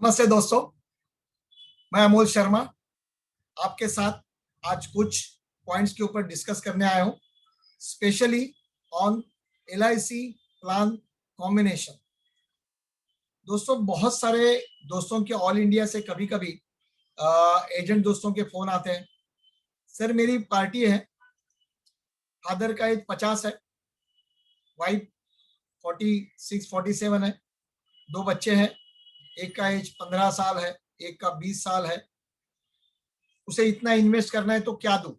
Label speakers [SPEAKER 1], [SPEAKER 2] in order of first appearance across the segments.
[SPEAKER 1] नमस्ते दोस्तों, मैं अमोल शर्मा आपके साथ आज कुछ पॉइंट्स के ऊपर डिस्कस करने आया हूं, specially on LIC plan combination. दोस्तों, बहुत सारे दोस्तों के ऑल इंडिया से कभी कभी एजेंट दोस्तों के फोन आते हैं। सर, मेरी पार्टी है, फादर का एज 50 है, वाइफ 46-47 है, 2 बच्चे हैं, एक का एज 15 साल है, एक का 20 साल है। उसे इतना इन्वेस्ट करना है तो क्या दूं?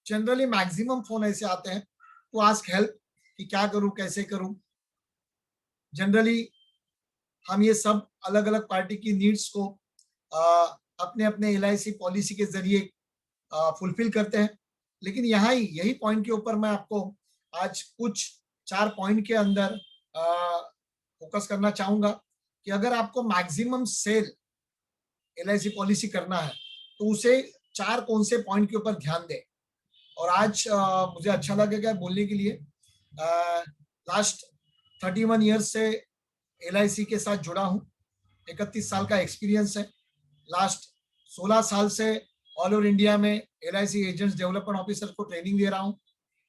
[SPEAKER 1] जनरली मैक्सिमम फोन ऐसे आते हैं टू आस्क हेल्प कि क्या करूं, कैसे करूं। जनरली हम ये सब अलग अलग पार्टी की नीड्स को अपने अपने LIC पॉलिसी के जरिए फुलफिल करते हैं। लेकिन यहाँ ही यही पॉइंट के ऊपर मैं आपको आज कुछ 4 पॉइंट के अंदर फोकस करना चाहूंगा कि अगर आपको मैक्सिमम सेल LIC पॉलिसी करना है तो उसे 4 कौन से पॉइंट के ऊपर ध्यान दें। और आज मुझे अच्छा लगेगा बोलने के लिए, लास्ट 31 ईयर्स से LIC के साथ जुड़ा हूँ, 31 साल का एक्सपीरियंस है। लास्ट 16 साल से ऑल ओवर इंडिया में LIC एजेंट्स डेवलपमेंट ऑफिसर को ट्रेनिंग दे रहा हूँ।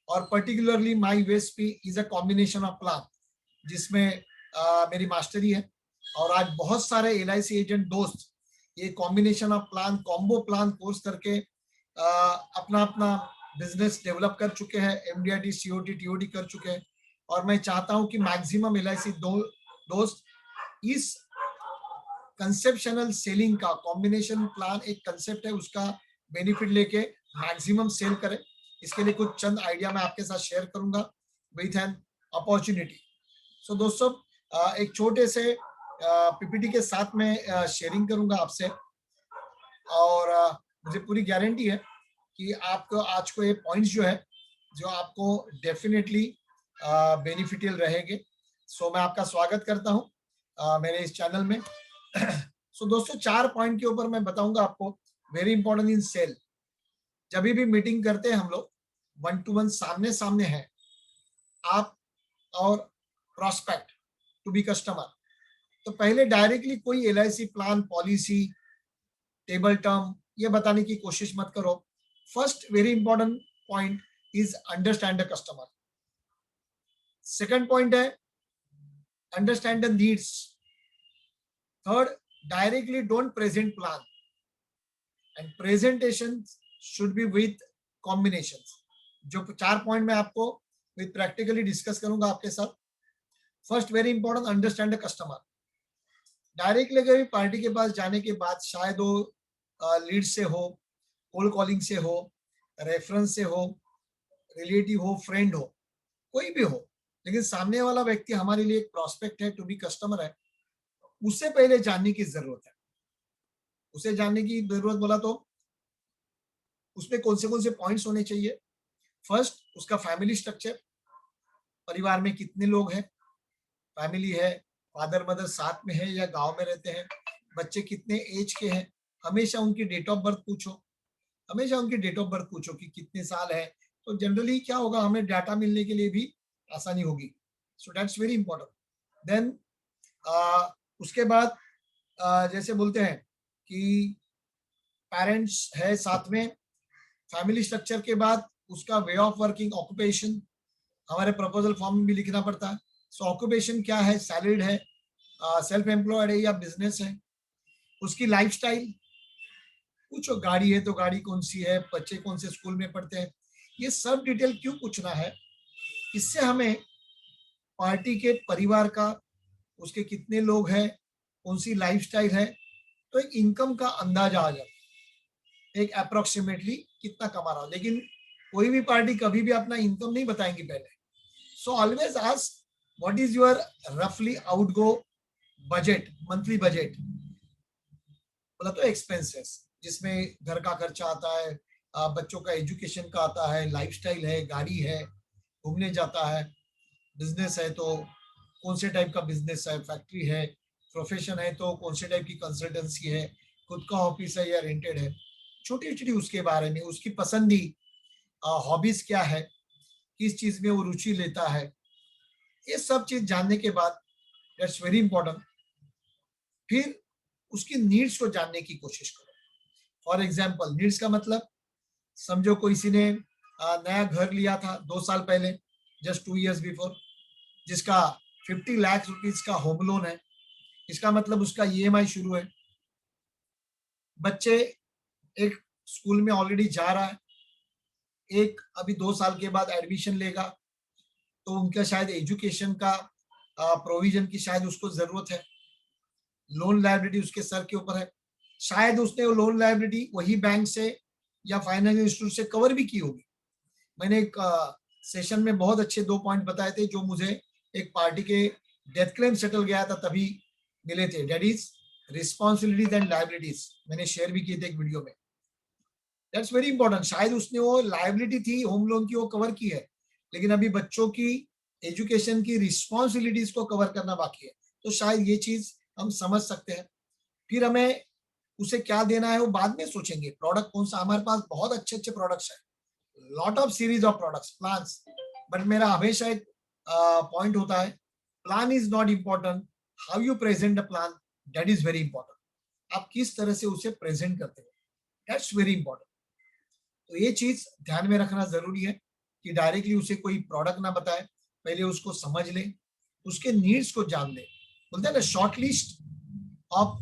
[SPEAKER 1] और particularly my USP is a combination of plan, जिसमें मेरी मास्टरी है। और आज बहुत सारे LIC एजेंट दोस्त ये combination of plan, combo plan course करके अपना अपना बिजनेस डेवलप कर चुके हैं, MDRT, COT, TOT कर चुके हैं। और मैं चाहता हूं कि मैक्सिमम LIC दोस्त इस कंसेप्शनल सेलिंग का, कॉम्बिनेशन प्लान एक कंसेप्ट है, उसका बेनिफिट लेके मैक्सिमम सेल करें। इसके लिए कुछ चंद आइडिया मैं आपके साथ शेयर करूंगा विथ एन अपॉर्चुनिटी। सो दोस्तों, एक छोटे से PPT के साथ में शेयरिंग करूंगा आपसे। और मुझे पूरी गारंटी है कि आपको आज को ये पॉइंट्स जो है जो आपको डेफिनेटली बेनिफिशियल रहेंगे। सो मैं आपका स्वागत करता हूं मेरे इस चैनल में। सो दोस्तों, 4 पॉइंट के ऊपर मैं बताऊंगा आपको, वेरी इंपॉर्टेंट इन सेल। जब भी मीटिंग करते हैं हम लोग 1 to 1 सामने सामने है, आप और प्रोस्पेक्ट टू बी कस्टमर, तो पहले डायरेक्टली कोई LIC plan, policy, table term ये बताने की कोशिश मत करो। First very important point is understand the customer. Second point है understand the needs. Third, directly don't present plan, and presentation should be with combinations. जो 4 पॉइंट मैं आपको विथ प्रैक्टिकली डिस्कस करूंगा आपके साथ। First very important, understand the customer. Directly कभी party के पास जाने के बाद शायद वो लीड से हो, कोल्ड कॉलिंग से हो, रेफरेंस से हो, रिलेटिव हो, फ्रेंड हो, कोई भी हो, लेकिन सामने वाला व्यक्ति हमारे लिए एक प्रोस्पेक्ट है, टू बी कस्टमर है, उसे पहले जानने की जरूरत है। उसे जानने की जरूरत बोला तो उसमें कौन से पॉइंट्स होने चाहिए। फर्स्ट, उसका फैमिली स्ट्रक्चर, परिवार में कितने लोग हैं, फैमिली है, फादर मदर साथ में है या गांव में रहते हैं, बच्चे कितने एज के हैं, हमेशा उनकी डेट ऑफ बर्थ पूछो। हमेशा उनकी डेट ऑफ बर्थ पूछो कि कितने साल है, तो जनरली क्या होगा, हमें डाटा मिलने के लिए भी आसानी होगी। So that's very important. Then उसके बाद जैसे बोलते हैं कि पेरेंट्स है साथ में, फैमिली स्ट्रक्चर के बाद उसका वे ऑफ वर्किंग, ऑक्यूपेशन हमारे प्रपोजल फॉर्म में भी लिखना पड़ता है। सो ऑक्यूपेशन क्या है, सैलरीड है, सेल्फ एम्प्लॉयड है या बिजनेस है, उसकी लाइफस्टाइल पूछो, गाड़ी है तो गाड़ी कौन सी है, बच्चे कौन से स्कूल में पढ़ते हैं, ये सब डिटेल क्यों पूछना है, इससे हमें पार्टी के परिवार का, उसके कितने लोग हैं, कौन सी लाइफस्टाइल है, तो एक इनकम का अंदाजा आ जाता है, एक अप्रोक्सीमेटली कितना कमा रहा। लेकिन कोई भी पार्टी कभी भी अपना इनकम नहीं बताएंगी पहले। So always ask what is your रफली आउटगो बजट, मंथली बजट बोला तो एक्सपेंसेस, जिसमें घर का खर्चा आता है, बच्चों का एजुकेशन का आता है, लाइफस्टाइल है, गाड़ी है, घूमने जाता है, बिजनेस है तो कौन से टाइप का बिजनेस है, फैक्ट्री है, प्रोफेशन है तो कौन से टाइप की कंसल्टेंसी है, खुद का ऑफिस है या रेंटेड है, छोटी छोटी उसके बारे में, उसकी पसंदी, हॉबीज क्या है, किस चीज में वो रुचि लेता है, ये सब चीज जानने के बाद दैट्स वेरी इंपॉर्टेंट। फिर उसकी नीड्स को जानने की कोशिश करो। फॉर एग्जाम्पल, नीड्स का मतलब, समझो कोई किसी ने नया घर लिया था 2 साल पहले, जस्ट 2 years बिफोर, जिसका 50 लाख रुपीज का होम लोन है। इसका मतलब उसका ईएमआई शुरू है। बच्चे एक स्कूल में ऑलरेडी जा रहा है, एक अभी 2 साल के बाद एडमिशन लेगा, तो उनका शायद एजुकेशन का प्रोविजन की शायद उसको जरूरत है। लोन लायबिलिटी उसके सर के ऊपर है। शायद उसने वो लोन लायबिलिटी वही बैंक से या फाइनेंशियल इंस्टीट्यूट से कवर भी की होगी। मैंने एक सेशन में बहुत अच्छे 2 पॉइंट बताए थे जो मुझे एक पार्टी के डेथ क्लेम सेटल गया था तभी मिले थे। That is responsibilities and liabilities, मैंने शेयर भी किए थे एक वीडियो में। That's very important. शायद उसने वो लायबिलिटी थी होम लोन की वो कवर की है, लेकिन अभी बच्चों की एजुकेशन की रिस्पॉन्सिबिलिटीज को कवर करना बाकी है। तो शायद ये चीज हम समझ सकते हैं। फिर हमें उसे क्या देना है वो बाद में सोचेंगे। प्रोडक्ट कौन सा, हमारे पास बहुत अच्छे अच्छे प्रोडक्ट्स है, lot of series of products, plans. But मेरा हमेशा एक पॉइंट होता है, plan is not important, how you present the plan, that is very important. आप किस तरह से उसे प्रेजेंट करते हो, दैट्स वेरी इंपॉर्टेंट। तो ये चीज ध्यान में रखना जरूरी है कि डायरेक्टली उसे कोई प्रोडक्ट ना बताए, पहले उसको समझ ले, उसके नीड्स को जान ले। बोलते हैं ना, short list of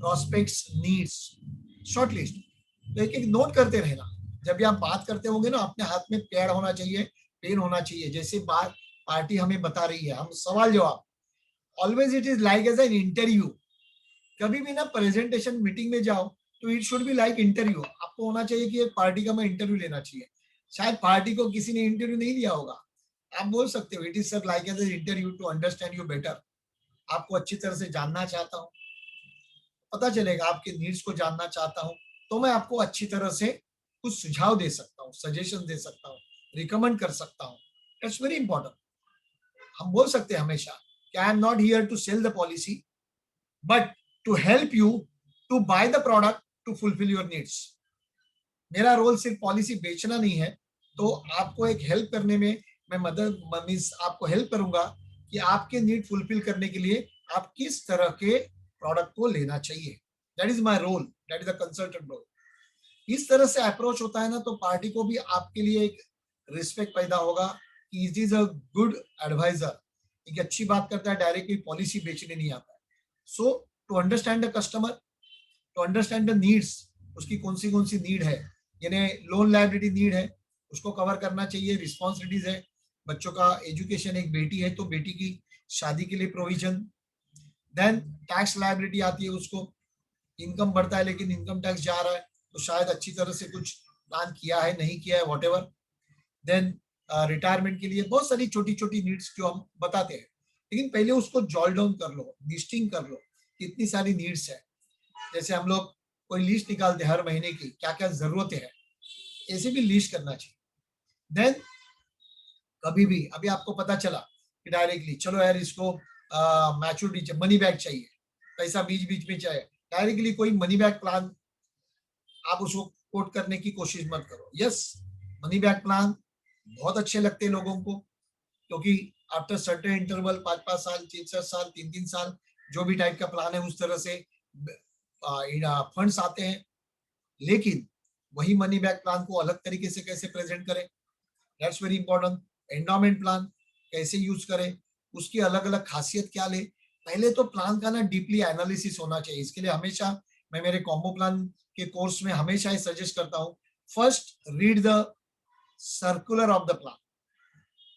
[SPEAKER 1] prospects needs, short list. तो एक एक नोट करते रहना। जब भी आप बात करते होंगे ना, अपने हाथ में पैड होना चाहिए, पेन होना चाहिए। जैसे बात पार्टी हमें बता रही है, हम सवाल जवाब, always it is like as an interview. कभी भी ना प्रेजेंटेशन मीटिंग में जाओ तो it should be like interview. आपको होना चाहिए कि एक पार्टी का मैं इंटरव्यू लेना चाहिए। शायद पार्टी को किसी ने इंटरव्यू नहीं दिया होगा, आप बोल सकते हो it is sir like as an interview to understand you better. आपको अच्छी तरह से जानना चाहता हूँ, पता चलेगा आपके नीड्स को जानना चाहता हूँ, तो मैं आपको अच्छी तरह से कुछ सुझाव दे सकता हूँ, सजेशन दे सकता हूँ, रिकमेंड कर सकता हूँ। It's very important. हम बोल सकते हैं हमेशा कि I am not here to sell the policy but to help you to buy the product to fulfil your needs. मेरा रोल सिर्फ पॉलिसी बेचना नहीं है, तो आपको एक हेल्प करने में मैं मदद मीन्स आपको हेल्प करूंगा कि आपके नीड फुलफिल करने के लिए आप किस तरह के प्रोडक्ट को लेना चाहिए। That is my role, that is a consultant role. इस तरह से अप्रोच होता है ना, तो पार्टी को भी आपके लिए एक रिस्पेक्ट पैदा होगा कि it is a good adviser, एक अच्छी बात करता है, डायरेक्टली पॉलिसी बेचने नहीं आता है। So to understand the customer, to understand the needs, उसकी कौन सी नीड है, यानी लोन लायबिलिटी नीड है, उसको कवर करना चाहिए। रिस्पॉन्सिबिलिटीज है, बच्चों का एजुकेशन, एक बेटी है तो बेटी की शादी के लिए प्रोविजन। देन टैक्स लायबिलिटी आती है, उसको इनकम बढ़ता है लेकिन इनकम टैक्स जा रहा है, तो शायद अच्छी तरह से कुछ प्लान किया है, नहीं किया है, वॉट एवर। देन रिटायरमेंट के लिए बहुत सारी छोटी छोटी नीड्स जो हम बताते हैं, लेकिन पहले उसको जॉल डाउन कर लो, लिस्टिंग कर लो, कितनी सारी नीड्स है। जैसे हम लोग कोई लिस्ट निकालते हैं हर महीने की, क्या क्या जरूरतें हैं, ऐसे भी लिस्ट करना चाहिए। देन कभी भी अभी आपको पता चला कि डायरेक्टली चलो यार इसको मैच्योरिटी मनी बैक चाहिए, पैसा बीच बीच में चाहिए, डायरेक्टली कोई मनी बैक प्लान आप उसको कोट करने की कोशिश मत करो। यस, मनी बैक प्लान बहुत अच्छे लगते हैं लोगों को, क्योंकि आफ्टर सर्टेन इंटरवल 5-5 साल, 6-6 साल, 3-3 साल, जो भी टाइप का प्लान है उस तरह से फंड्स आते हैं। लेकिन वही मनी बैक प्लान को अलग तरीके से कैसे प्रेजेंट करें, that's very important. Endowment plan कैसे यूज करें, उसकी अलग अलग खासियत क्या ले, पहले तो प्लान का ना डीपली एनालिसिस होना चाहिए। इसके लिए हमेशा मैं मेरे कॉम्बो प्लान के कोर्स में हमेशा सजेस्ट करता हूँ, first read the circular of the plan.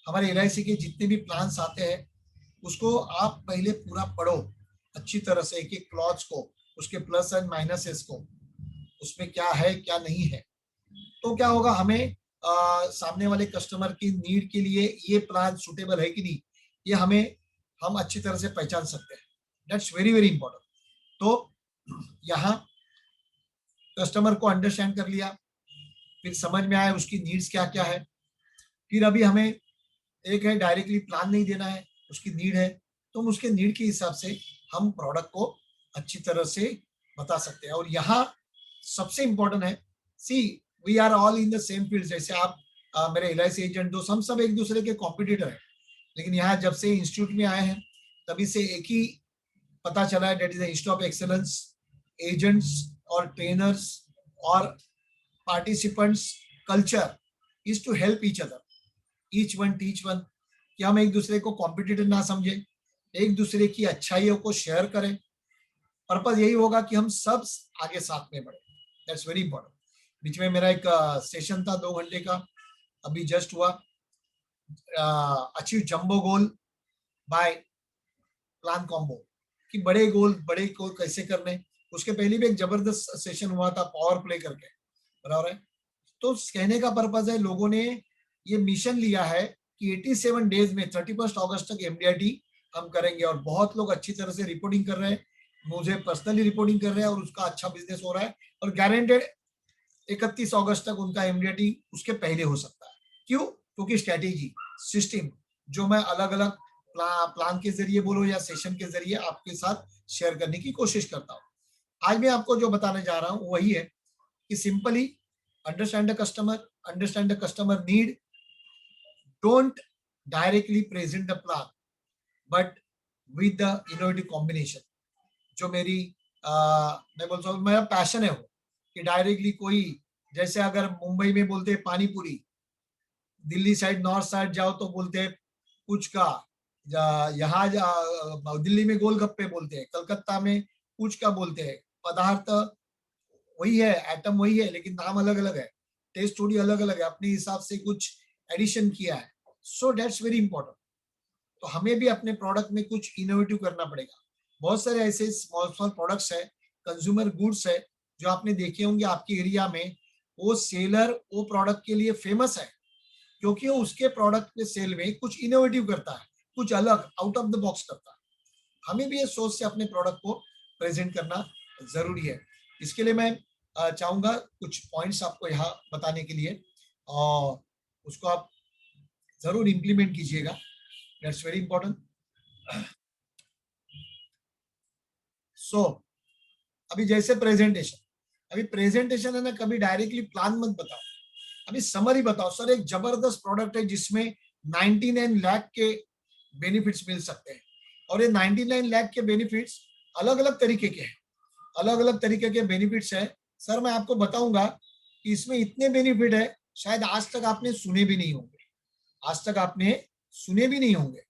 [SPEAKER 1] हमारे एलआईसी के जितने भी प्लान्स आते हैं उसको आप पहले पूरा पढ़ो अच्छी तरह से, एक एक क्लॉज को, उसके प्लस एंड माइनसेस को, उसमें क्या है क्या नहीं है। तो क्या होगा, हमें सामने वाले कस्टमर की नीड के लिए ये प्लान सुटेबल है कि नहीं, ये हम अच्छी तरह से पहचान सकते हैं। That's very very important. तो यहाँ कस्टमर को अंडरस्टैंड कर लिया, फिर समझ में आया उसकी नीड्स क्या क्या है। फिर अभी हमें एक है डायरेक्टली प्लान नहीं देना है, उसकी नीड है, तो हम उसके नीड के हिसाब से हम प्रोडक्ट को अच्छी तरह से बता सकते हैं। और यहाँ सबसे इंपॉर्टेंट है, see we are all in the same field. जैसे आप मेरे एलआईसी एजेंट दोस्त, हम सब एक दूसरे के कॉम्पिटिटर हैं, लेकिन यहाँ जब से इंस्टीट्यूट में आए हैं तभी से एक ही पता चला है, that is institute of excellence, agents और ट्रेनर्स और participants culture is to help each other, each one teach one, कि हम एक दूसरे को कॉम्पिटिटर ना समझे, एक दूसरे की अच्छाइयों को शेयर करें। पर्पज यही होगा कि हम सब आगे साथ में बढ़े। That's very important. बीच में मेरा एक सेशन था 2 घंटे का, अभी जस्ट हुआ, achieve jumbo goal by plan combo, कि बड़े गोल कैसे करने। उसके पहले भी एक जबरदस्त सेशन हुआ था पावर प्ले करके, बराबर है। तो कहने का पर्पज है, लोगों ने ये मिशन लिया है कि 87 डेज में 31 अगस्त तक एमडीआईटी हम करेंगे, और बहुत लोग अच्छी तरह से रिपोर्टिंग कर रहे हैं, मुझे पर्सनली रिपोर्टिंग कर रहे हैं, और उसका अच्छा बिजनेस हो रहा है, और गारंटेड 31 अगस्त तक उनका एमडीआईटी उसके पहले हो सकता है। क्यों? क्योंकि स्ट्रेटेजी, सिस्टम जो मैं अलग अलग प्लान के जरिए बोलो या सेशन के जरिए आपके साथ शेयर करने की कोशिश करता हूँ। आज मैं आपको जो बताने जा रहा हूँ वही है कि simply understand the customer need, don't directly present the plan but with the innovative combination। जो मेरी मैं बोलता हूँ मेरा पैशन है वो, कि डायरेक्टली कोई, जैसे अगर मुंबई में बोलते हैं पानी पूरी, दिल्ली साइड नॉर्थ साइड जाओ तो बोलते हैं पुचका, यहाँ दिल्ली में गोलगप्पे बोलते हैं, कलकत्ता में पुचका बोलते हैं। पदार्थ वही है, एटम वही है, लेकिन नाम अलग अलग है, टेस्ट थोड़ी अलग अलग है, अपने हिसाब से कुछ एडिशन किया है। सो दैट्स वेरी इंपॉर्टेंट। तो हमें भी अपने प्रोडक्ट में कुछ इनोवेटिव करना पड़ेगा। बहुत सारे ऐसे स्मॉल स्मॉल प्रोडक्ट्स है, कंज्यूमर गुड्स है, जो आपने देखे होंगे आपके एरिया में, वो सेलर वो प्रोडक्ट के लिए फेमस है क्योंकि वो उसके प्रोडक्ट के सेल में कुछ इनोवेटिव करता है, कुछ अलग आउट ऑफ द बॉक्स करता है। हमें भी ये सोच से अपने प्रोडक्ट को प्रेजेंट करना जरूरी है। इसके लिए मैं चाहूंगा कुछ पॉइंट्स आपको यहाँ बताने के लिए, और उसको आप जरूर इंप्लीमेंट कीजिएगा, दैट्स वेरी इंपॉर्टेंट। सो अभी जैसे प्रेजेंटेशन, अभी प्रेजेंटेशन है ना, कभी डायरेक्टली प्लान मत बताओ, अभी समरी बताओ। सर एक जबरदस्त प्रोडक्ट है जिसमें 99 लाख के बेनिफिट्स मिल सकते हैं, और ये 99 लाख के बेनिफिट्स अलग अलग तरीके के हैं, अलग अलग तरीके के बेनिफिट्स है। सर मैं आपको बताऊंगा कि इसमें इतने बेनिफिट है शायद आज तक आपने सुने भी नहीं होंगे, आज तक आपने सुने भी नहीं होंगे।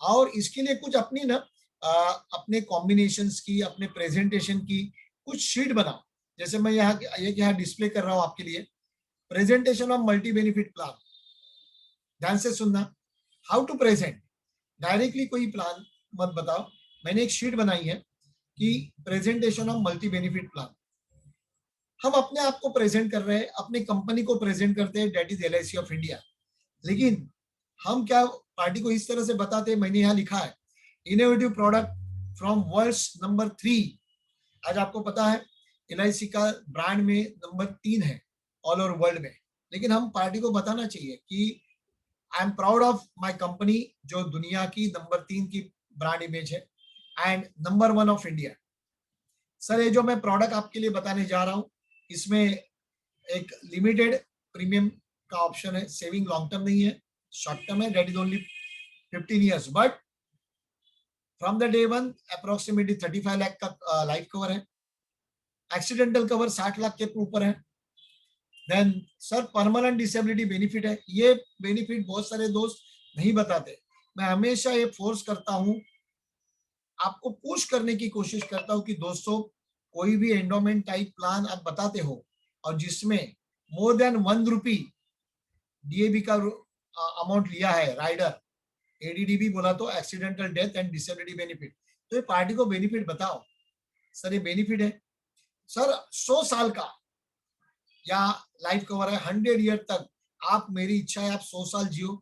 [SPEAKER 1] और इसके लिए कुछ अपनी ना अपने कॉम्बिनेशंस की, अपने प्रेजेंटेशन की कुछ शीट बनाओ। जैसे मैं यहाँ डिस्प्ले कर रहा हूँ आपके लिए, presentation of multi benefit plan. ध्यान से सुनना, हाउ टू प्रेजेंट, डायरेक्टली कोई प्लान मत बताओ। मैंने एक शीट बनाई है कि presentation of multi benefit plan. हम अपने आप को प्रेजेंट कर रहे हैं, अपनी कंपनी को प्रेजेंट करते हैं, that is LIC of India. लेकिन हम क्या पार्टी को इस तरह से बताते हैं, मैंने यहाँ लिखा है innovative product from world's number 3। आज आपको पता है LIC का ब्रांड में नंबर 3 है ऑल ओवर वर्ल्ड में, लेकिन हम पार्टी को बताना चाहिए कि I am proud of my company, जो दुनिया की नंबर 3 की ब्रांड इमेज है, and number 1 of India. Sir ये जो मैं प्रोडक्ट आपके लिए बताने जा रहा हूँ, इसमें एक लिमिटेड प्रीमियम का ऑप्शन है, सेविंग लॉन्ग टर्म नहीं है, शॉर्ट टर्म है, that is only 15 years, but from the day one approximately 35 lakh का लाइफ कवर है, एक्सीडेंटल कवर 60 लाख के ऊपर है। Then sir permanent disability benefit है, ये बेनिफिट बहुत सारे दोस्त नहीं बताते। मैं हमेशा ये फोर्स करता हूं, आपको पुश करने की कोशिश करता हूं कि दोस्तों कोई भी एंडोमेंट टाइप प्लान आप बताते हो और जिसमें मोर देन 1 रुपी DAB का अमाउंट लिया है राइडर, ADDB बोला तो accidental death and disability benefit, तो ये पार्टी को बेनिफिट बताओ। सर ये बेनिफिट है सर 100 साल का या लाइफ कवर है, 100 ईयर तक, आप मेरी इच्छा है आप 100 साल जियो,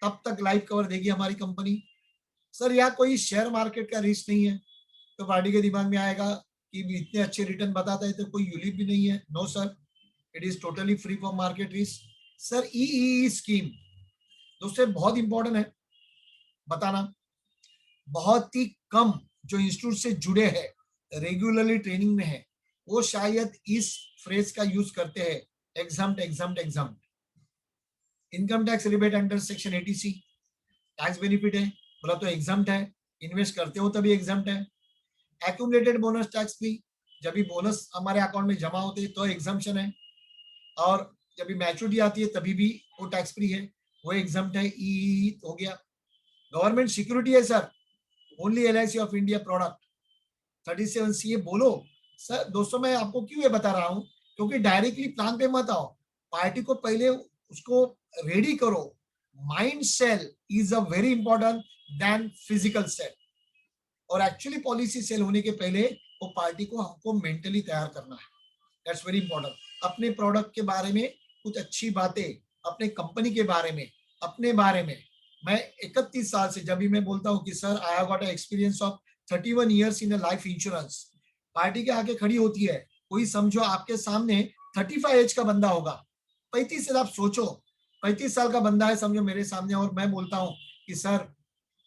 [SPEAKER 1] तब तक लाइफ कवर देगी हमारी कंपनी। सर यहाँ कोई शेयर मार्केट का रिस्क नहीं है, तो पार्टी के दिमाग में आएगा कि इतने अच्छे रिटर्न बताता है तो कोई यूलिप भी नहीं है। No sir, it is totally free from market risk. Sir EEE scheme दोस्तों बहुत इंपॉर्टेंट है बताना। बहुत ही कम जो इंस्टीट्यूट से जुड़े हैं, रेगुलरली ट्रेनिंग में है, वो शायद इस फ्रेज का यूज करते हैं, exempt exempt exempt. Income tax rebate under section 80C, tax benefit है बोला तो एग्जाम्प्ट है, इन्वेस्ट करते हो तभी एग्जाम्प्ट है। एक्यूमुलेटेड बोनस टैक्स फ्री, जब भी बोनस हमारे अकाउंट में जमा होते हैं तो एग्जम्पशन है, और जब भी मैच्योरिटी आती है तभी भी वो टैक्स फ्री है, वो एग्जम्प्ट है। ई हो गया। गवर्नमेंट सिक्योरिटी है sir, only LIC of India product 37 CA बोलो। सर दोस्तों मैं आपको क्यों ये बता रहा हूँ, क्योंकि डायरेक्टली प्लान पे मत आओ, पार्टी को पहले उसको रेडी करो। Mind sell is a very important then physical sell, और एक्चुअली पॉलिसी सेल होने के पहले वो पार्टी को हमको मेंटली तैयार करना है। That's very important. अपने प्रोडक्ट के बारे में कुछ अच्छी बातें, अपने कंपनी के बारे में, अपने बारे में। मैं 31 साल से जब भी मैं बोलता हूँ कि sir I have got experience of 31 years in life insurance, party के आगे खड़ी होती है कोई, समझो आपके सामने 35 एज का बंदा होगा, 35 साल, आप सोचो 35 साल का बंदा है समझो मेरे सामने, और मैं बोलता हूँ कि सर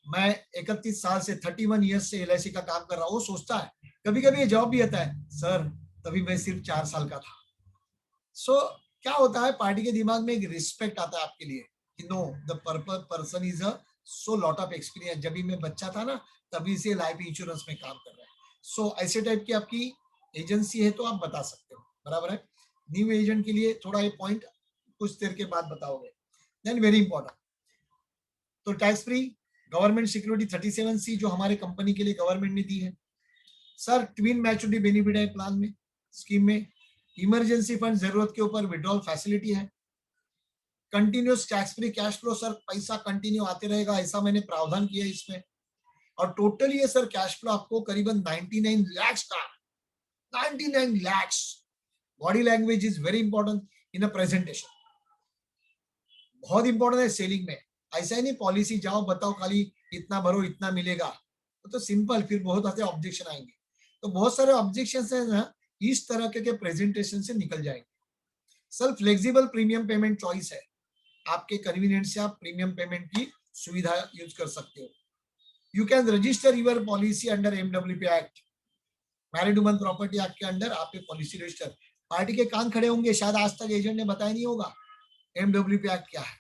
[SPEAKER 1] मैं 31 साल से 31 ईयर्स से LIC का काम कर रहा हूँ। वो सोचता है, कभी कभी ये जवाब भी आता है, सर तभी मैं सिर्फ 4 साल का था। सो क्या होता है, पार्टी के दिमाग में एक रिस्पेक्ट आता है आपके लिए कि know the person is a so lot of experience, जब भी मैं बच्चा था ना तभी से लाइफ इंश्योरेंस में काम कर रहा है। सो ऐसे टाइप की आपकी एजेंसी है तो आप बता सकते हो, बराबर है। न्यू एजेंट के लिए थोड़ा ये पॉइंट कुछ देर के बाद बताओगे। देन वेरी इंपॉर्टेंट, तो tax free government security 37C जो हमारे कंपनी के लिए गवर्नमेंट ने दी है। सर ट्विन मैच्योरिटी बेनिफिट है प्लान में, स्कीम में। इमरजेंसी फंड जरूरत के ऊपर विड्रॉल फैसिलिटी है। Continuous tax free cash flow, sir पैसा कंटिन्यू आते रहेगा, ऐसा मैंने प्रावधान किया इसमें। और टोटली ये सर कैश फ्लो आपको करीबन 99 लाख का, 99 lakh. Body language is very important in a presentation, बहुत इंपॉर्टेंट है सेलिंग में। ऐसा ही नहीं पॉलिसी जाओ बताओ खाली इतना भरो इतना मिलेगा, तो सिंपल, फिर बहुत सारे ऑब्जेक्शन आएंगे। तो बहुत सारे ऑब्जेक्शन है ना, इस तरह के प्रेजेंटेशन से निकल जाएंगे। Sir flexible premium payment choice है, आपके कन्वीनियंस से आप प्रीमियम पेमेंट की सुविधा यूज कर सकते हो। You can register your policy under MWP act, married woman property act के अंडर आप पॉलिसी रजिस्टर। पार्टी के कान खड़े होंगे, शायद आज तक एजेंट ने बताया नहीं होगा MWP एक्ट क्या है,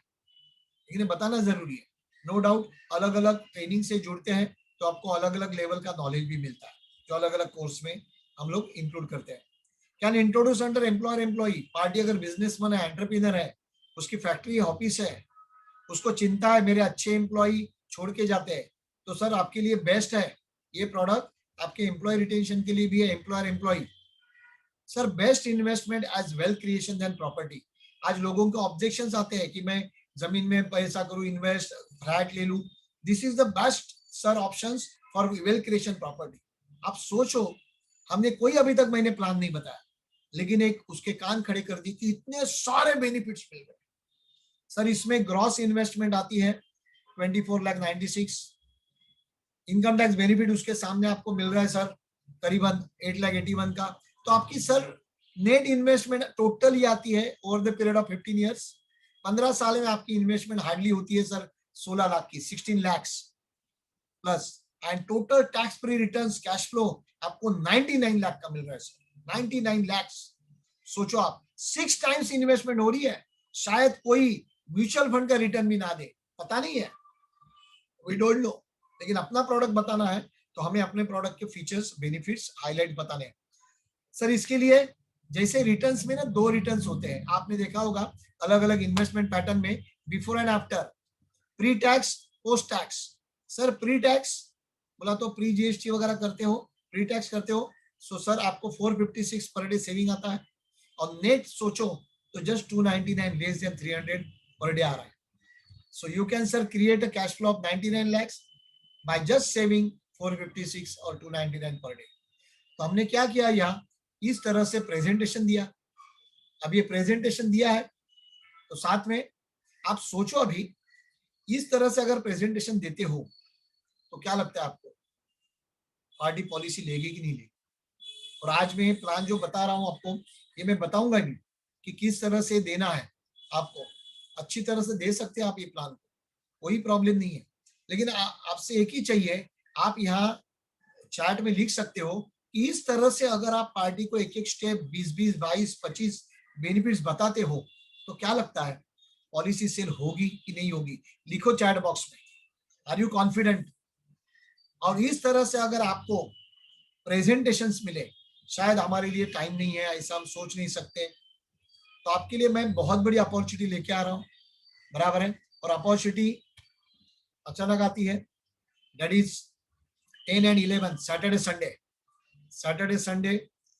[SPEAKER 1] लेकिन बताना जरूरी है। नो डाउट अलग अलग ट्रेनिंग से जुड़ते हैं तो आपको अलग अलग लेवल का नॉलेज भी मिलता है, जो अलग अलग कोर्स में हम लोग इंक्लूड करते हैं। Can introduce under employer employee, party अगर बिजनेसमैन है, एंटरप्रेन्योर है, उसकी फैक्ट्री ऑफिस है, उसको चिंता है मेरे अच्छे एम्प्लॉई छोड़ के जाते हैं, तो सर आपके लिए बेस्ट है ये प्रोडक्ट, आपके एम्प्लॉय रिटेंशन के लिए भी है, employer employee. Sir best investment as wealth creation then property. आज लोगों के ऑब्जेक्शंस आते हैं कि मैं जमीन में पैसा करूं, इन्वेस्ट, फ्लैट ले लूं। This is the best sir options for wealth creation property. आप सोचो, हमने कोई अभी तक मैंने प्लान नहीं बताया, लेकिन एक उसके कान खड़े कर दी कि इतने सारे बेनिफिट्स मिल गए। सर इसमें ग्रॉस इन्वेस्टमेंट आती है 24,96,000। इनकम टैक्स बेनिफिट उसके सामने आपको मिल रहा है सर करीबन 8,81,000 का। तो आपकी सर नेट इन्वेस्टमेंट टोटल ही आती है over the period of 15 years. 15 साल में आपकी इन्वेस्टमेंट हार्डली होती है सर 16 लाख की, 16 lakh plus. And total tax free returns cash flow आपको 99 लाख का मिल रहा है सर, 99 लाख। सोचो आप 6 टाइम्स इन्वेस्टमेंट हो रही है, शायद कोई म्यूचुअल फंड का रिटर्न भी ना दे, पता नहीं है, वी डोंट नो। लेकिन अपना प्रोडक्ट बताना है तो हमें अपने प्रोडक्ट के फीचर्स बेनिफिट्स हाईलाइट बताने हैं। सर इसके लिए जैसे रिटर्न्स में ना 2 रिटर्न्स होते हैं, आपने देखा होगा अलग अलग इन्वेस्टमेंट पैटर्न में, before and after, pre tax, post tax. Sir pre tax बोला तो प्री GST वगैरह करते हो, प्री टैक्स करते हो, सो सर आपको 456 पर डे सेविंग आता है। और नेट सोचो तो just 299 less than 300 per day आ रहा है। So you can sir create a cash flow of 99 lakhs by just saving 456 और 299 पर डे। तो हमने क्या किया, यहाँ इस तरह से प्रेजेंटेशन दिया। अब ये प्रेजेंटेशन दिया है तो साथ में आप सोचो, अभी इस तरह से अगर प्रेजेंटेशन देते हो तो क्या लगता है आपको, पार्टी पॉलिसी लेगी कि नहीं लेगी? और आज मैं प्लान जो बता रहा हूं आपको, ये मैं बताऊंगा भी कि किस तरह से देना है आपको। अच्छी तरह से दे सकते हैं आप ये प्लान को, कोई प्रॉब्लम नहीं है। लेकिन आपसे एक ही चाहिए, आप यहाँ चार्ट में लिख सकते हो कि इस तरह से अगर आप पार्टी को एक एक स्टेप 20-20, 22-25 बेनिफिट्स बताते हो तो क्या लगता है पॉलिसी सेल होगी कि नहीं होगी? लिखो चैट बॉक्स में, आर यू कॉन्फिडेंट? और इस तरह से अगर आपको प्रेजेंटेशंस मिले। शायद हमारे लिए टाइम नहीं है, ऐसा हम सोच नहीं सकते, तो आपके लिए मैं बहुत बड़ी अपॉर्चुनिटी लेके आ रहा हूँ, बराबर है। और अपॉर्चुनिटी अचानक आती है, that is 10 and 11 Saturday Sunday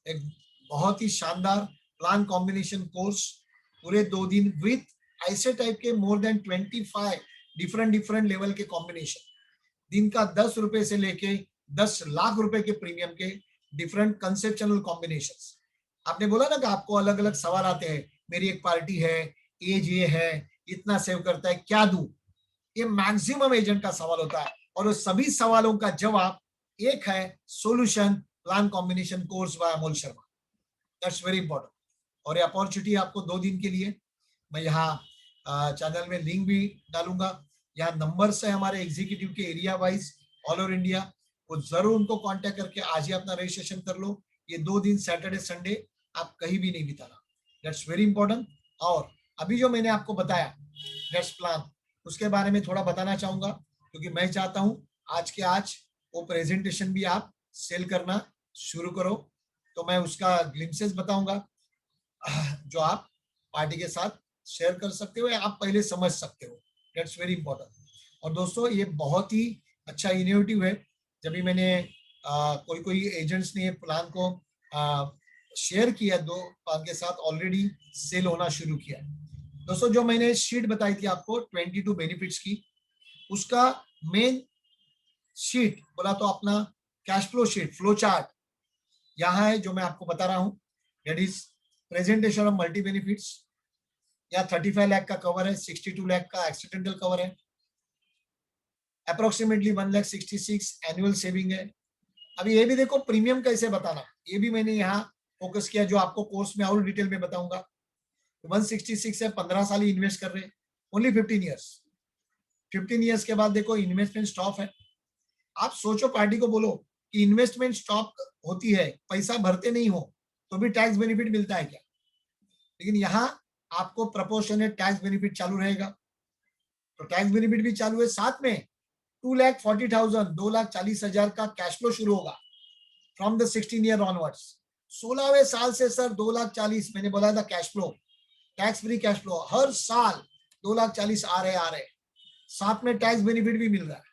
[SPEAKER 1] एक बहुत ही शानदार प्लान कॉम्बिनेशन कोर्स, पूरे 2 दिन विथ ऐसे टाइप के मोर देन 25 डिफरेंट लेवल के कॉम्बिनेशन, दिन का 10 रुपए से लेके 10 लाख रुपए के प्रीमियम के डिफरेंट कंसेप्शनल कॉम्बिनेशंस। आपने बोला ना कि आपको अलग अलग सवाल आते हैं, मेरी एक पार्टी है, एज ये है, इतना सेव करता है, क्या दूं, ये मैक्सिमम एजेंट का सवाल होता है। और उस सभी सवालों का जवाब एक है, solution plan combination course by Amol Sharma. That's very important. और ये अपॉर्चुनिटी आपको 2 दिन के लिए, मैं यहाँ चैनल में लिंक भी डालूंगा, यहाँ नंबर्स है हमारे एग्जीक्यूटिव के area wise all over India, वो जरूर उनको कांटेक्ट करके आज ही अपना रजिस्ट्रेशन कर लो। ये 2 दिन सैटरडे संडे आप कहीं भी नहीं बिताना, दैट्स वेरी इंपॉर्टेंट। और अभी जो मैंने आपको बताया दैट्स प्लान, उसके बारे में थोड़ा बताना चाहूंगा, क्योंकि मैं चाहता हूं आज के आज वो प्रेजेंटेशन भी आप सेल करना शुरू करो। तो मैं उसका ग्लिम्सेस बताऊंगा जो आप पार्टी के साथ शेयर कर सकते हो या आप पहले समझ सकते हो, दैट्स वेरी इंपॉर्टेंट। और दोस्तों ये बहुत ही अच्छा इनोवेटिव है, जब भी मैंने कोई एजेंट्स ने प्लान को शेयर किया, 2 प्लान के साथ ऑलरेडी सेल होना शुरू किया है। दोस्तों जो मैंने शीट बताई थी आपको 22 बेनिफिट्स की, उसका मेन शीट बोला तो अपना cash flow sheet, flow chart यहाँ है, जो मैं आपको बता रहा हूँ, that is presentation of multi benefits. या 35 लाख का कवर है, 62 लाख का एक्सीडेंटल कवर है, अप्रोक्सीमेटली 1,66,000 एनुअल सेविंग है। अभी ये भी देखो प्रीमियम कैसे बताना, ये भी मैंने यहाँ फोकस किया, जो आपको कोर्स में और डिटेल में बताऊंगा। 166 है, 15 साल ही इन्वेस्ट कर रहे हैं, ओनली 15 ईयर्स। 15 ईयर्स के बाद देखो इन्वेस्टमेंट स्टॉप है। आप सोचो, पार्टी को बोलो कि इन्वेस्टमेंट स्टॉप होती है, पैसा भरते नहीं हो तो भी टैक्स बेनिफिट मिलता है क्या? लेकिन यहाँ आपको प्रोपोर्शनेट टैक्स बेनिफिट चालू रहेगा, तो टैक्स बेनिफिट भी चालू है, साथ में 2,40,000 2,40,000 का कैश फ्लो शुरू होगा फ्रॉम द 16 ईयर ऑनवर्ड्स। 16वें साल से सर 2,40,000 मैंने बोला था cash flow, tax free cash flow, हर साल 2,40,000 आ रहे, साथ में टैक्स बेनिफिट भी मिल रहा है,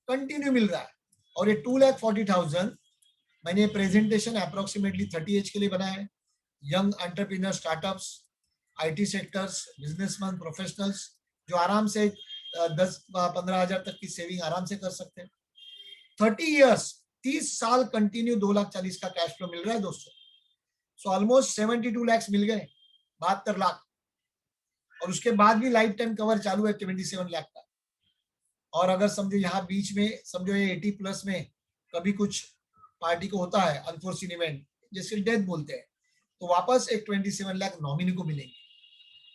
[SPEAKER 1] कंटिन्यू मिल रहा है। और ये 2,40,000 मैंने प्रेजेंटेशन अप्रोक्सीमेटली 30 एज के लिए बनाया है, young entrepreneur, startups, IT sectors, businessman, professionals, जो आराम से 10-15 हजार तक की सेविंग आराम से कर सकते हैं। 30 ईयर्स, 30 साल कंटिन्यू 2,40,000 का कैश फ्लो मिल रहा है दोस्तों। सो ऑलमोस्ट 72 लाख मिल गए, 72 लाख। और उसके बाद भी लाइफ टाइम कवर चालू है 27 लाख का। और अगर समझो यहाँ बीच में समझो ये 80+ में कभी कुछ पार्टी को होता है अनफोर्सिन इवेंट, जैसे डेथ बोलते हैं, तो वापस एक 27 लाख नॉमिनी को मिलेंगे।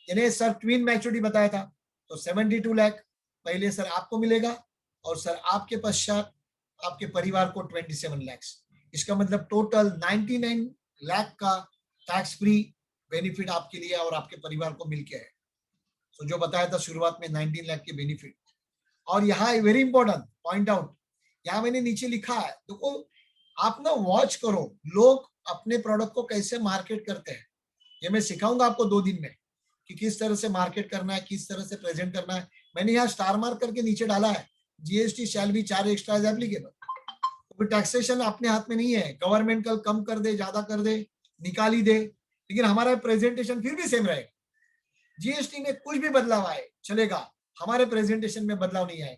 [SPEAKER 1] यानी सर ट्विन मैच्योरिटी बताया था, तो 72 लाख पहले सर आपको मिलेगा, और सर आपके पश्चात आपके परिवार को 27 लाख। इसका मतलब टोटल 99 लाख का टैक्स फ्री बेनिफिट आपके लिए और आपके परिवार को मिलके है। तो जो बताया था शुरुआत में 19 लाख के बेनिफिट। और यहाँ वेरी इंपॉर्टेंट पॉइंट आउट, यहाँ मैंने नीचे लिखा है, देखो आप ना वॉच करो लोग अपने प्रोडक्ट को कैसे मार्केट करते हैं। ये मैं सिखाऊंगा आपको 2 दिन में कि किस तरह से मार्केट करना है, किस तरह से प्रेजेंट करना है। मैंने यहाँ स्टार मार्क करके नीचे डाला है, GST shall be charge extra as applicable. तो टैक्सेशन अपने हाथ में नहीं है, गवर्नमेंट कल कम कर दे, ज्यादा कर दे, निकाल ही दे, लेकिन हमारा प्रेजेंटेशन फिर भी सेम रहेगा। जीएसटी में कुछ भी बदलाव आए चलेगा, हमारे प्रेजेंटेशन में बदलाव नहीं आए।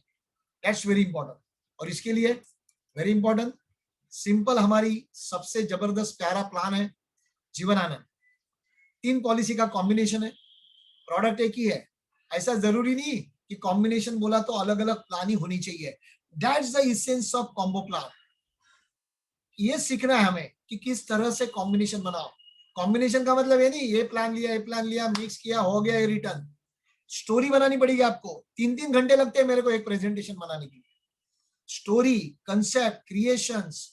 [SPEAKER 1] That's very important. और इसके लिए वेरी इंपॉर्टेंट, सिंपल हमारी सबसे जबरदस्त प्यारा प्लान है जीवन आनंद। 3 पॉलिसी का कॉम्बिनेशन है, प्रोडक्ट एक ही है। ऐसा जरूरी नहीं कि कॉम्बिनेशन बोला तो अलग अलग प्लान ही होनी चाहिए। That's the essence of combo plan. ये सीखना है हमें कि किस तरह से कॉम्बिनेशन बनाओ। कॉम्बिनेशन का मतलब ये नहीं ये प्लान लिया मिक्स किया हो गया ये रिटर्न। स्टोरी बनानी पड़ेगी आपको, 3-3 घंटे लगते हैं मेरे को एक प्रेजेंटेशन बनाने के लिए। स्टोरी, कंसेप्ट, क्रिएशंस,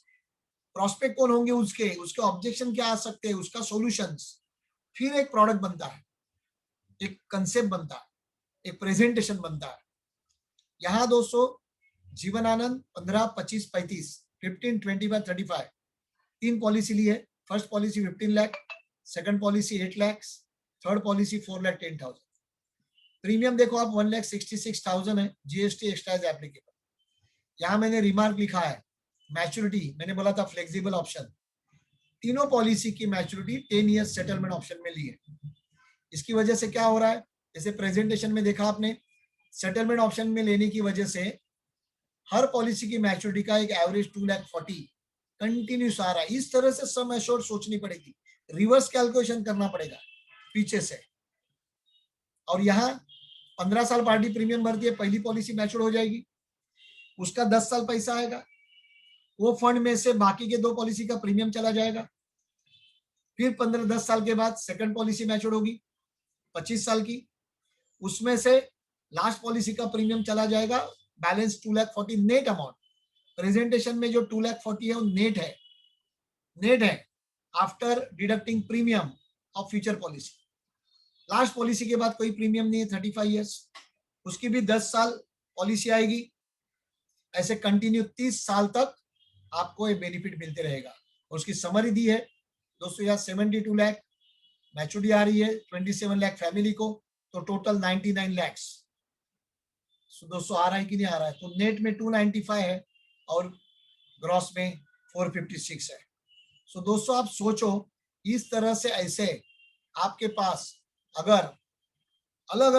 [SPEAKER 1] प्रोस्पेक्ट कौन होंगे उसके ऑब्जेक्शन क्या आ सकते हैं, उसका सॉल्यूशंस, फिर एक प्रोडक्ट बनता है, एक कंसेप्ट बनता है, एक प्रेजेंटेशन बनता है। यहाँ दोस्तों जीवन आनंद 15, 25, 35 15, 25, 35 तीन पॉलिसी ली है। First policy 15 lakh, second policy 8 lakh, third policy 4,10,000। Premium देखो आप 1,66,000 है, जीएसटी एक्स्ट्रा इज एप्लीकेबल। यहाँ मैंने रिमार्क लिखा है मैच्योरिटी, मैंने बोला था फ्लेक्सिबल ऑप्शन, तीनों पॉलिसी की मैच्योरिटी 10 ईयर्स सेटलमेंट ऑप्शन में ली है। इसकी वजह से क्या हो रहा है, जैसे प्रेजेंटेशन में देखा आपने, सेटलमेंट ऑप्शन में लेने की वजह से हर पॉलिसी की मैच्योरिटी का एक एवरेज 2,40,000 कंटिन्यूस आ रहा है। इस तरह से सम एश्योर्ड सोचनी पड़ेगी, रिवर्स कैलकुलेशन करना पड़ेगा पीछे से। और यहाँ 15 साल पार्टी प्रीमियम भरती है, पहली पॉलिसी मैच्योर हो जाएगी, उसका 10 साल पैसा आएगा, वो फंड में से बाकी के दो पॉलिसी का प्रीमियम चला जाएगा। फिर 15-10 साल के बाद सेकंड पॉलिसी मैच्योर होगी 25 साल की, उसमें से लास्ट पॉलिसी का प्रीमियम चला जाएगा, बैलेंस 2,40,000 नेट अमाउंट। प्रेजेंटेशन में जो 2,40,000 है वो नेट है after deducting premium of future policy. Last policy के बाद कोई प्रीमियम नहीं है 35 ईयर्स, उसकी भी 10 साल पॉलिसी आएगी, ऐसे कंटिन्यू 30 साल तक आपको ये बेनिफिट मिलते रहेगा। और उसकी समरी दी है दोस्तों, यहाँ 72 लाख मैच्योरिटी आ रही है, 27 लाख फैमिली को, तो टोटल 99 लाख दोस्तों आ रहा है कि नहीं आ रहा है। तो नेट में 295 है और ग्रॉस में 456 है। सो दोस्तों आप सोचो, इस तरह से ऐसे आपके पास अगर अलग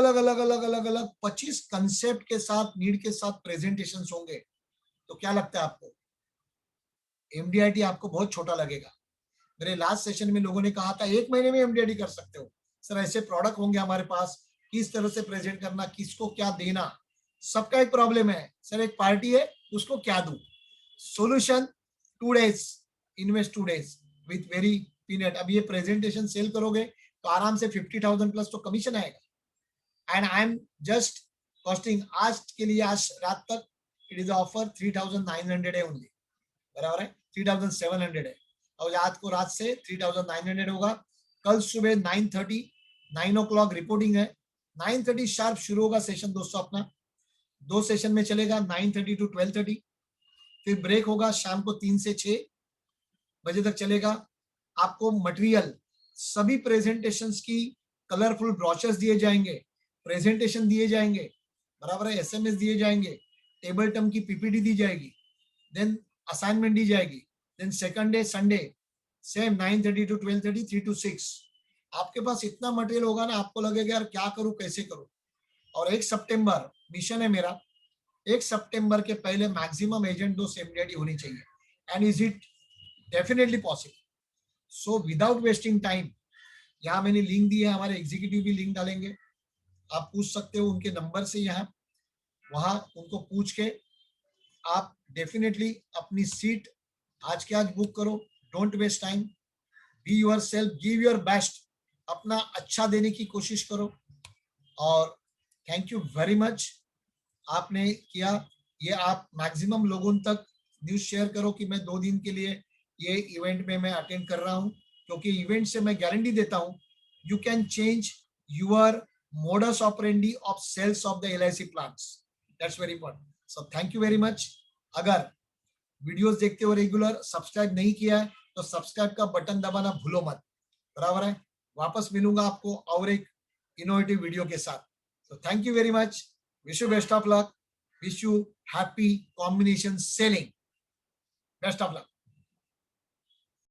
[SPEAKER 1] अलग 25 कंसेप्ट के साथ, नीड के साथ प्रेजेंटेशंस होंगे तो क्या लगता है आपको, एमडीआईटी आपको बहुत छोटा लगेगा। मेरे लास्ट सेशन में लोगों ने कहा था 1 महीने में एमडीआईटी कर सकते हो। सर ऐसे प्रोडक्ट होंगे हमारे पास, किस तरह से प्रेजेंट करना, किसको क्या देना, सबका एक प्रॉब्लम है। सर एक पार्टी है उसको क्या दूं, solution 2 days, invest 2 days with very peanut. अब ये प्रेजेंटेशन सेल करोगे तो आराम से 50,000 प्लस तो कमीशन आएगा। And I am just costing आज के लिए, आज रात तक इट इज ऑफर 3,900 है ओनली, बराबर है 3,700 है। और आज को रात से 3,900 होगा। कल सुबह 9 o'clock रिपोर्टिंग है, 9:30 शार्प शुरू होगा सेशन दोस्तों अपना। 2 सेशन में चलेगा, 9:30 to 12:30, फिर ब्रेक होगा शाम को 3 से 6 बजे तक चलेगा। आपको मटेरियल, सभी प्रेजेंटेशंस की कलरफुल ब्रोशर्स दिए जाएंगे, प्रेजेंटेशन दिए जाएंगे, बराबर है, एसएमएस दिए जाएंगे, टेबल टर्म की पीपीटी दी जाएगी, देन असाइनमेंट दी जाएगी, then second day Sunday same 9:30 to 12:30, 3 to 6। आपके पास इतना मटेरियल होगा ना, आपको लगेगा यार क्या करूं, कैसे करूं। और 1 सितंबर मिशन है मेरा, 1 सितंबर के पहले मैक्सिमम एजेंट दो एमडीआईटी होनी चाहिए। And is it definitely possible. So without wasting time, यहाँ मैंने लिंक दी है, हमारे एग्जीक्यूटिव भी लिंक डालेंगे, आप पूछ सकते हो उनके नंबर से, यहाँ वहां उनको पूछ के आप डेफिनेटली अपनी सीट आज के आज बुक करो। Don't waste time, be yourself, give your best, अपना अच्छा देने की कोशिश करो। और थैंक यू वेरी मच आपने किया ये। आप मैक्सिमम लोगों तक न्यूज शेयर करो कि मैं 2 दिन के लिए ये इवेंट में मैं अटेंड कर रहा हूं, क्योंकि इवेंट से मैं गारंटी देता हूं you can change your modus operandi of sales of the LIC plans. That's very important. So thank you very much. अगर वीडियोस देखते हो रेगुलर, सब्सक्राइब नहीं किया है तो सब्सक्राइब का बटन दबाना भूलो मत, बराबर है। वापस मिलूंगा आपको और एक इनोवेटिव वीडियो के साथ। So thank you very much. Wish you best of luck. Wish you happy combination selling. Best of luck.